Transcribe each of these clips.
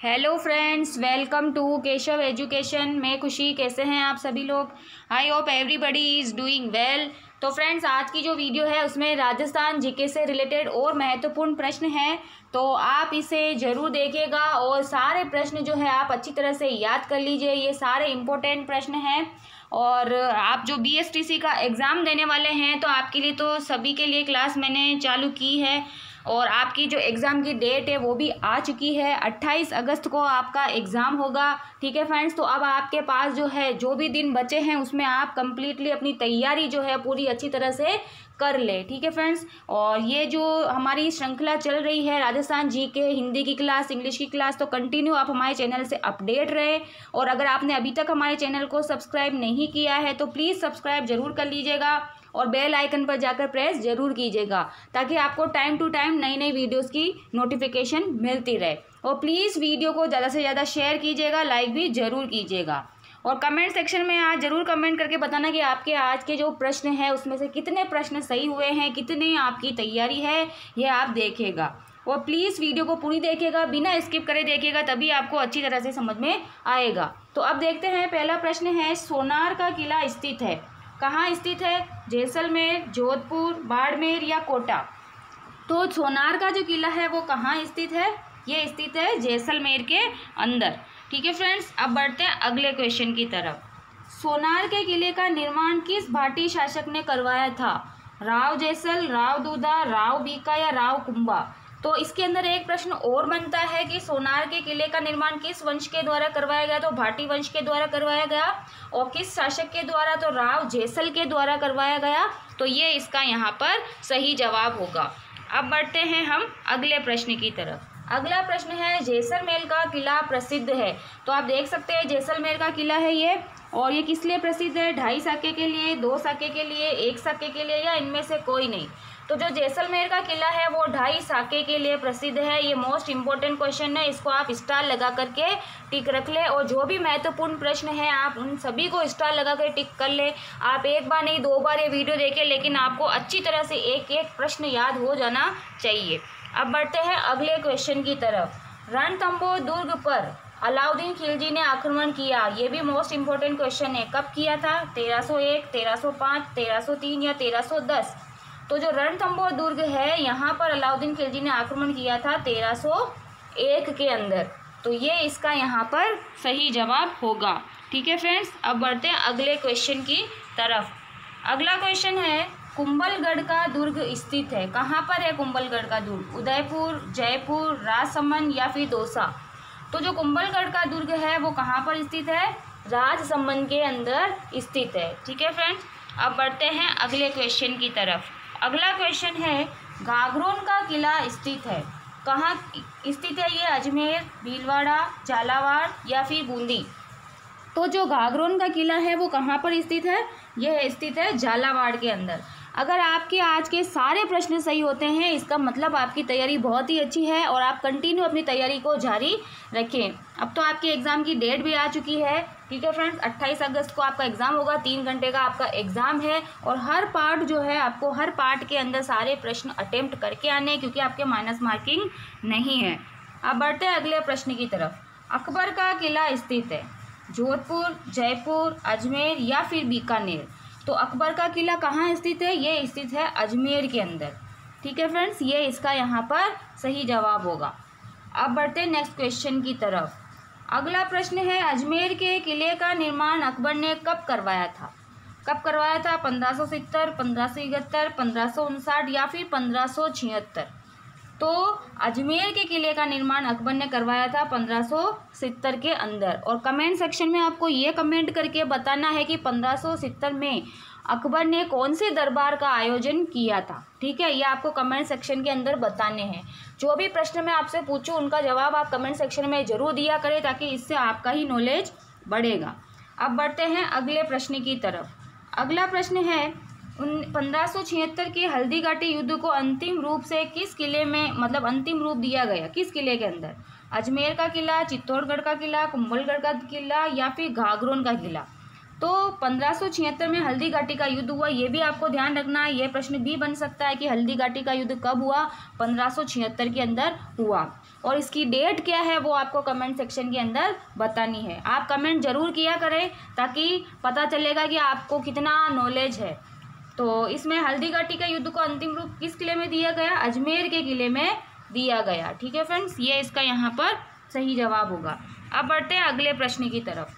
Hello friends, welcome to Keshav education. मैं खुशी। कैसे हैं आप सभी लोग? I hope everybody is doing well. तो फ्रेंड्स, आज की जो वीडियो है उसमें राजस्थान जीके से रिलेटेड और महत्वपूर्ण प्रश्न हैं, तो आप इसे ज़रूर देखिएगा और सारे प्रश्न जो है आप अच्छी तरह से याद कर लीजिए। ये सारे इम्पोर्टेंट प्रश्न हैं और आप जो BSTC का एग्ज़ाम देने वाले हैं तो आपके लिए तो सभी के लिए क्लास मैंने चालू की है और आपकी जो एग्ज़ाम की डेट है वो भी आ चुकी है। 28 अगस्त को आपका एग्ज़ाम होगा। ठीक है फ्रेंड्स, तो अब आपके पास जो है जो भी दिन बचे हैं उसमें आप कंप्लीटली अपनी तैयारी जो है पूरी अच्छी तरह से कर ले। ठीक है फ्रेंड्स, और ये जो हमारी श्रृंखला चल रही है राजस्थान जीके, हिंदी की क्लास, इंग्लिश की क्लास, तो कंटिन्यू आप हमारे चैनल से अपडेट रहे। और अगर आपने अभी तक हमारे चैनल को सब्सक्राइब नहीं किया है तो प्लीज़ सब्सक्राइब ज़रूर कर लीजिएगा और बेल आइकन पर जाकर प्रेस ज़रूर कीजिएगा ताकि आपको टाइम टू टाइम नई नई वीडियोस की नोटिफिकेशन मिलती रहे। और प्लीज़ वीडियो को ज़्यादा से ज़्यादा शेयर कीजिएगा, लाइक भी ज़रूर कीजिएगा। और कमेंट सेक्शन में आज ज़रूर कमेंट करके बताना कि आपके आज के जो प्रश्न हैं उसमें से कितने प्रश्न सही हुए हैं, कितनी आपकी तैयारी है, ये आप देखिएगा। और प्लीज़ वीडियो को पूरी देखिएगा, बिना स्किप करे देखिएगा, तभी आपको अच्छी तरह से समझ में आएगा। तो अब देखते हैं, पहला प्रश्न है, सोनार का किला स्थित है, कहाँ स्थित है? जैसलमेर, जोधपुर, बाड़मेर या कोटा? तो सोनार का जो किला है वो कहाँ स्थित है? ये स्थित है जैसलमेर के अंदर। ठीक है फ्रेंड्स, अब बढ़ते हैं अगले क्वेश्चन की तरफ। सोनार के किले का निर्माण किस भाटी शासक ने करवाया था? राव जैसल, राव दूधा, राव बीका या राव कुंभा? तो इसके अंदर एक प्रश्न और बनता है कि सोनार के किले का निर्माण किस वंश के द्वारा करवाया गया? तो भाटी वंश के द्वारा करवाया गया। और किस शासक के द्वारा? तो राव जैसल के द्वारा करवाया गया। तो ये इसका यहाँ पर सही जवाब होगा। अब बढ़ते हैं हम अगले प्रश्न की तरफ। अगला प्रश्न है, जैसलमेर का किला प्रसिद्ध है। तो आप देख सकते हैं जैसलमेर का किला है ये, और ये किस लिए प्रसिद्ध है? 2.5 साके के लिए, 2 साके के लिए, 1 साके के लिए, या इनमें से कोई नहीं? तो जो जैसलमेर का किला है वो 2.5 साके के लिए प्रसिद्ध है। ये मोस्ट इंपॉर्टेंट क्वेश्चन है, इसको आप स्टार लगा करके टिक रख ले। और जो भी महत्वपूर्ण प्रश्न है आप उन सभी को स्टार लगा कर टिक कर ले। आप एक बार नहीं 2 बार ये वीडियो देखें, लेकिन आपको अच्छी तरह से एक एक प्रश्न याद हो जाना चाहिए। अब बढ़ते हैं अगले क्वेश्चन की तरफ। रणथंभौर दुर्ग पर अलाउद्दीन खिलजी ने आक्रमण किया, ये भी मोस्ट इंपॉर्टेंट क्वेश्चन है। कब किया था? 1301, 1305, 1303 या 1310? तो जो रणथंभौर दुर्ग है यहाँ पर अलाउद्दीन खिलजी ने आक्रमण किया था 1301 के अंदर। तो ये इसका यहाँ पर सही जवाब होगा। ठीक है फ्रेंड्स, अब बढ़ते हैं अगले क्वेश्चन की तरफ। अगला क्वेश्चन है, कुंभलगढ़ का दुर्ग स्थित है, कहाँ पर है कुंभलगढ़ का दुर्ग? उदयपुर, जयपुर, राजसमंद या फिर दौसा? तो जो कुंभलगढ़ का दुर्ग है वो कहाँ पर स्थित है? राजसमंद के अंदर स्थित है। ठीक है फ्रेंड्स, अब बढ़ते हैं अगले क्वेश्चन की तरफ। अगला क्वेश्चन है, घाघरोन का किला स्थित है, कहाँ स्थित है? ये अजमेर, भीलवाड़ा, झालावाड़ या फिर बूंदी? तो जो घाघरोन का किला है वो कहाँ पर स्थित है? यह स्थित है झालावाड़ के अंदर। अगर आपके आज के सारे प्रश्न सही होते हैं इसका मतलब आपकी तैयारी बहुत ही अच्छी है और आप कंटिन्यू अपनी तैयारी को जारी रखें। अब तो आपके एग्ज़ाम की डेट भी आ चुकी है। ठीक है फ्रेंड्स, 28 अगस्त को आपका एग्ज़ाम होगा। 3 घंटे का आपका एग्ज़ाम है और हर पार्ट जो है आपको हर पार्ट के अंदर सारे प्रश्न अटेम्प्ट करके आने हैं, क्योंकि आपके माइनस मार्किंग नहीं है। अब बढ़ते हैं अगले प्रश्न की तरफ। अकबर का किला स्थित है जोधपुर, जयपुर, अजमेर या फिर बीकानेर? तो अकबर का किला कहाँ स्थित है? ये स्थित है अजमेर के अंदर। ठीक है फ्रेंड्स, ये इसका यहाँ पर सही जवाब होगा। अब बढ़ते हैं नेक्स्ट क्वेश्चन की तरफ। अगला प्रश्न है, अजमेर के किले का निर्माण अकबर ने कब करवाया था? कब करवाया था? 1570, 1571, 1559 या फिर 1576? तो अजमेर के किले का निर्माण अकबर ने करवाया था 1570 के अंदर। और कमेंट सेक्शन में आपको ये कमेंट करके बताना है कि 1570 में अकबर ने कौन से दरबार का आयोजन किया था। ठीक है, ये आपको कमेंट सेक्शन के अंदर बताने हैं। जो भी प्रश्न मैं आपसे पूछूं उनका जवाब आप कमेंट सेक्शन में ज़रूर दिया करें ताकि इससे आपका ही नॉलेज बढ़ेगा। अब बढ़ते हैं अगले प्रश्न की तरफ। अगला प्रश्न है, 1576 के हल्दीघाटी युद्ध को अंतिम रूप से किस किले में अंतिम रूप दिया गया? किस किले के अंदर? अजमेर का किला, चित्तौड़गढ़ का किला, कुंभलगढ़ का किला या फिर घाघरोन का किला? तो 1576 में हल्दीघाटी का युद्ध हुआ, ये भी आपको ध्यान रखना है। ये प्रश्न भी बन सकता है कि हल्दीघाटी का युद्ध कब हुआ? 1576 के अंदर हुआ। और इसकी डेट क्या है वो आपको कमेंट सेक्शन के अंदर बतानी है। आप कमेंट ज़रूर किया करें ताकि पता चलेगा कि आपको कितना नॉलेज है। तो इसमें हल्दीघाटी का युद्ध को अंतिम रूप किस किले में दिया गया? अजमेर के किले में दिया गया। ठीक है फ्रेंड्स, ये इसका यहाँ पर सही जवाब होगा। अब बढ़ते हैं अगले प्रश्न की तरफ।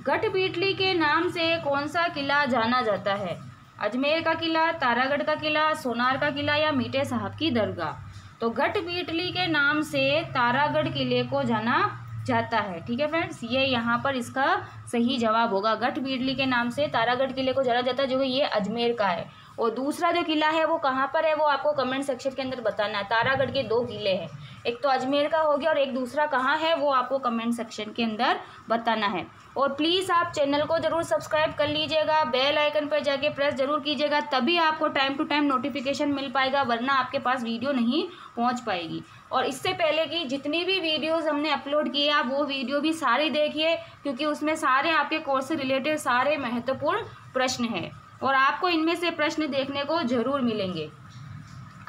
गढ़बीटली के नाम से कौन सा किला जाना जाता है? अजमेर का किला, तारागढ़ का किला, सोनार का किला या मीठे साहब की दरगाह? तो गढ़बीटली के नाम से तारागढ़ किले को जाना जाता है। ठीक है फ्रेंड्स, ये यहाँ पर इसका सही जवाब होगा। गढ़बीटली के नाम से तारागढ़ किले को जाना जाता है, जो कि ये अजमेर का है। और दूसरा जो किला है वो कहाँ पर है वो आपको कमेंट सेक्शन के अंदर बताना है। तारागढ़ के 2 किले हैं, एक तो अजमेर का हो गया और एक दूसरा कहाँ है वो आपको कमेंट सेक्शन के अंदर बताना है। और प्लीज़ आप चैनल को ज़रूर सब्सक्राइब कर लीजिएगा, बेल आइकन पर जाके प्रेस ज़रूर कीजिएगा, तभी आपको टाइम टू टाइम नोटिफिकेशन मिल पाएगा, वरना आपके पास वीडियो नहीं पहुंच पाएगी। और इससे पहले कि जितनी भी वीडियोस हमने अपलोड किए आप वो वीडियो भी सारी देखिए, क्योंकि उसमें सारे आपके कोर्स से रिलेटेड सारे महत्वपूर्ण प्रश्न हैं और आपको इनमें से प्रश्न देखने को ज़रूर मिलेंगे।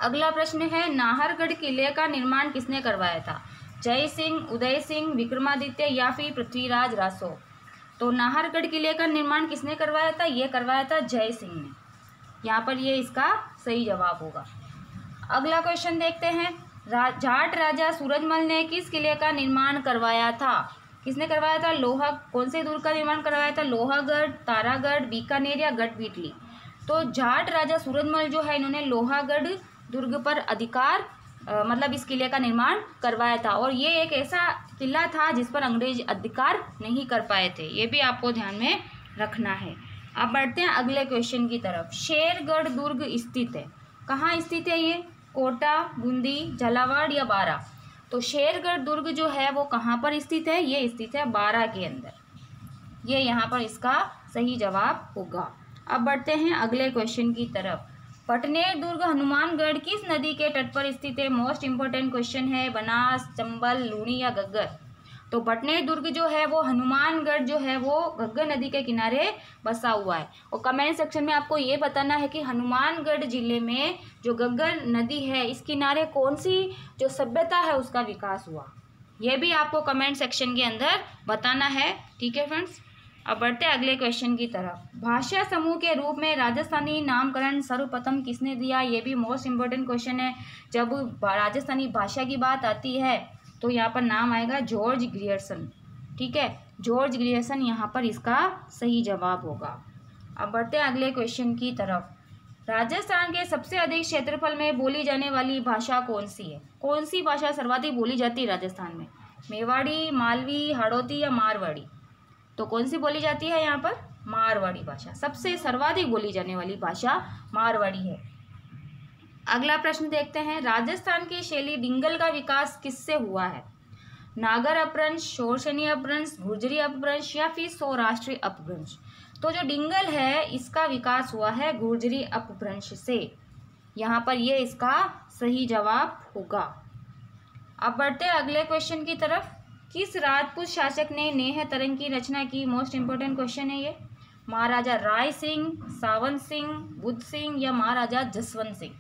अगला प्रश्न है, नाहरगढ़ किले का निर्माण किसने करवाया था? जय सिंह, उदय सिंह, विक्रमादित्य या फिर पृथ्वीराज रासो? तो नाहरगढ़ किले का निर्माण किसने करवाया था? ये करवाया था जय सिंह ने। यहाँ पर ये इसका सही जवाब होगा। अगला क्वेश्चन देखते हैं, जाट राजा सूरजमल ने किस किले का निर्माण करवाया था? किसने करवाया था? कौन से दुर्ग का निर्माण करवाया था? लोहागढ़, तारागढ़, बीकानेर या गढ़बीटली? तो जाट राजा सूरजमल जो है इन्होंने लोहागढ़ दुर्ग पर अधिकार मतलब इस किले का निर्माण करवाया था। और ये एक ऐसा किला था जिस पर अंग्रेज अधिकार नहीं कर पाए थे, ये भी आपको ध्यान में रखना है। अब बढ़ते हैं अगले क्वेश्चन की तरफ। शेरगढ़ दुर्ग स्थित है, कहाँ स्थित है ये? कोटा, बूंदी, झालावाड़ या बारा? तो शेरगढ़ दुर्ग जो है वो कहाँ पर स्थित है? ये स्थित है बारा के अंदर। ये यहाँ पर इसका सही जवाब होगा। अब बढ़ते हैं अगले क्वेश्चन की तरफ। पटनेर दुर्ग हनुमानगढ़ किस नदी के तट पर स्थित है? मोस्ट इंपॉर्टेंट क्वेश्चन है। बनास, चंबल, लूनी या घग्गर? तो पटनेर दुर्ग जो है वो हनुमानगढ़ जो है वो घग्गर नदी के किनारे बसा हुआ है। और कमेंट सेक्शन में आपको ये बताना है कि हनुमानगढ़ जिले में जो घग्गर नदी है इस किनारे कौन सी जो सभ्यता है उसका विकास हुआ, ये भी आपको कमेंट सेक्शन के अंदर बताना है। ठीक है फ्रेंड्स, अब बढ़ते हैं अगले क्वेश्चन की तरफ। भाषा समूह के रूप में राजस्थानी नामकरण सर्वप्रथम किसने दिया? ये भी मोस्ट इंपॉर्टेंट क्वेश्चन है। जब राजस्थानी भाषा की बात आती है तो यहाँ पर नाम आएगा जॉर्ज ग्रियर्सन। ठीक है, जॉर्ज ग्रियर्सन यहाँ पर इसका सही जवाब होगा। अब बढ़ते हैं अगले क्वेश्चन की तरफ। राजस्थान के सबसे अधिक क्षेत्रफल में बोली जाने वाली भाषा कौन सी है? कौन सी भाषा सर्वाधिक बोली जाती है राजस्थान में? मेवाड़ी, मालवी, हाड़ौती या मारवाड़ी? तो कौन सी बोली जाती है यहाँ पर? मारवाड़ी भाषा। सबसे सर्वाधिक बोली जाने वाली भाषा मारवाड़ी है। अगला प्रश्न देखते हैं, राजस्थान की शैली डिंगल का विकास किससे हुआ है? नागर अपभ्रंश, शोरसेनी अपभ्रंश, गुर्जरी अपभ्रंश या फिर सौराष्ट्रीय अपभ्रंश? तो जो डिंगल है इसका विकास हुआ है गुर्जरी अपभ्रंश से। यहाँ पर ये इसका सही जवाब होगा। अब बढ़ते हैं अगले क्वेश्चन की तरफ। किस राजपूत शासक ने नेह तरंग की रचना की? मोस्ट इंपोर्टेंट क्वेश्चन है ये। महाराजा राय सिंह, सावंत सिंह, बुद्ध सिंह या महाराजा जसवंत सिंह?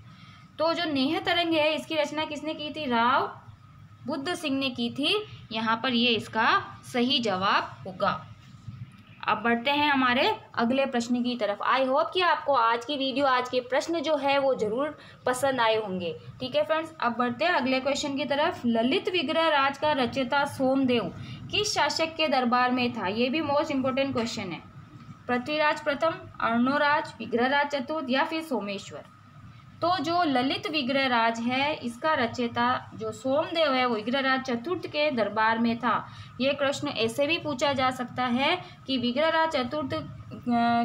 तो जो नेह तरंग है इसकी रचना किसने की थी? राव बुद्ध सिंह ने की थी। यहाँ पर ये इसका सही जवाब होगा। अब बढ़ते हैं हमारे अगले प्रश्न की तरफ। आई होप कि आपको आज की वीडियो, आज के प्रश्न जो है वो जरूर पसंद आए होंगे। ठीक है फ्रेंड्स, अब बढ़ते हैं अगले क्वेश्चन की तरफ। ललित विग्रह राज का रचयिता सोमदेव किस शासक के दरबार में था? ये भी मोस्ट इंपोर्टेंट क्वेश्चन है। पृथ्वीराज प्रथम, अर्णोराज, विग्रहराज चतुर्थ या फिर सोमेश्वर? तो जो ललित विग्रह राज है इसका रचयिता जो सोमदेव है वो विग्रहराज चतुर्थ के दरबार में था। ये प्रश्न ऐसे भी पूछा जा सकता है कि विग्रहराज चतुर्थ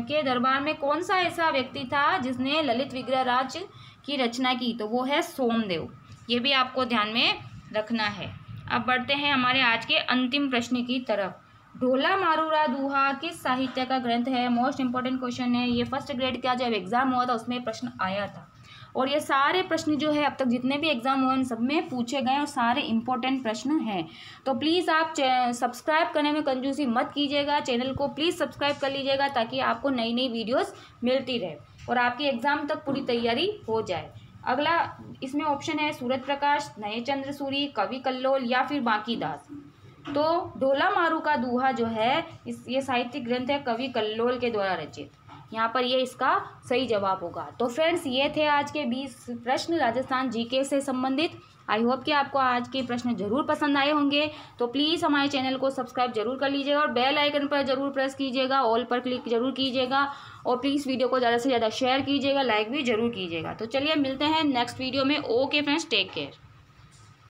के दरबार में कौन सा ऐसा व्यक्ति था जिसने ललित विग्रह राज की रचना की? तो वो है सोमदेव। ये भी आपको ध्यान में रखना है। अब बढ़ते हैं हमारे आज के अंतिम प्रश्न की तरफ। ढोला मारूरा दूहा किस साहित्य का ग्रंथ है? मोस्ट इंपोर्टेंट क्वेश्चन है। ये फर्स्ट ग्रेड का जब एग्जाम हुआ था उसमें प्रश्न आया था और ये सारे प्रश्न जो है अब तक जितने भी एग्जाम हुए हैं सब में पूछे गए और सारे इंपॉर्टेंट प्रश्न हैं। तो प्लीज़ आप सब्सक्राइब करने में कंजूसी मत कीजिएगा, चैनल को प्लीज़ सब्सक्राइब कर लीजिएगा ताकि आपको नई नई वीडियोस मिलती रहे और आपकी एग्ज़ाम तक पूरी तैयारी हो जाए। अगला इसमें ऑप्शन है सूरज प्रकाश, नए चंद्र सूरी, कवि कल्लोल या फिर बांकीदास। तो ढोला मारू का दूहा जो है ये साहित्यिक ग्रंथ है कवि कल्लोल के द्वारा रचित। यहाँ पर ये इसका सही जवाब होगा। तो फ्रेंड्स ये थे आज के 20 प्रश्न राजस्थान जीके से संबंधित। आई होप कि आपको आज के प्रश्न जरूर पसंद आए होंगे। तो प्लीज़ हमारे चैनल को सब्सक्राइब जरूर कर लीजिएगा और बेल आइकन पर जरूर प्रेस कीजिएगा, ऑल पर क्लिक जरूर कीजिएगा और प्लीज़ वीडियो को ज़्यादा से ज़्यादा शेयर कीजिएगा, लाइक भी जरूर कीजिएगा। तो चलिए मिलते हैं नेक्स्ट वीडियो में। Okay friends, take care.